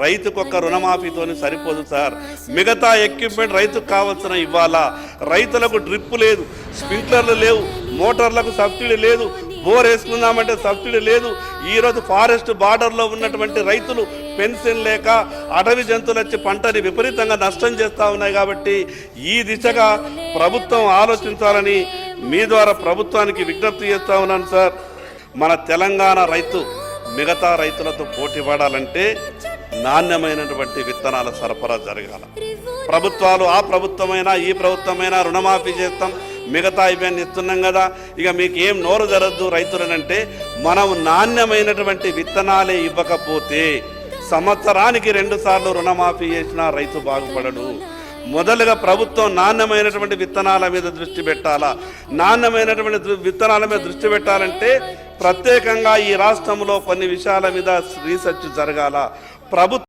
రైతుకొక్క రుణమాఫీతోని సరిపోదు సార్. మిగతా ఎక్విప్మెంట్ రైతుకు కావాల్సిన ఇవ్వాలా. రైతులకు డ్రిప్ లేదు, స్ప్రింక్లర్లు లేవు, మోటార్లకు సబ్సిడీ లేదు, బోర్ వేసుకుందామంటే సబ్సిడీ లేదు. ఈరోజు ఫారెస్ట్ బార్డర్లో ఉన్నటువంటి రైతులు పెన్షన్ లేక అటవీ జంతువులు వచ్చి పంటని విపరీతంగా నష్టం చేస్తూ ఉన్నాయి. కాబట్టి ఈ దిశగా ప్రభుత్వం ఆలోచించాలని మీ ద్వారా ప్రభుత్వానికి విజ్ఞప్తి చేస్తూ ఉన్నాను సార్. మన తెలంగాణ రైతు మిగతా రైతులతో పోటీ పడాలంటే నాణ్యమైనటువంటి విత్తనాల సరఫరా జరగాల. ప్రభుత్వాలు ఆ ప్రభుత్వమైనా ఈ ప్రభుత్వమైనా రుణమాఫీ చేస్తాం, మిగతా ఇవన్నీ ఇస్తున్నాం కదా, ఇక మీకు ఏం నోరు జరగదు రైతులనంటే మనం నాణ్యమైనటువంటి విత్తనాలే ఇవ్వకపోతే సంవత్సరానికి 2 సార్లు రుణమాఫీ చేసినా రైతు బాగుపడడు. మొదలుగా ప్రభుత్వం నాణ్యమైనటువంటి విత్తనాల మీద దృష్టి పెట్టాలా. నాణ్యమైనటువంటి విత్తనాల మీద దృష్టి పెట్టాలంటే ప్రత్యేకంగా ఈ రాష్ట్రంలో కొన్ని విషయాల మీద రీసెర్చ్ జరగాల. ప్రభుత్వం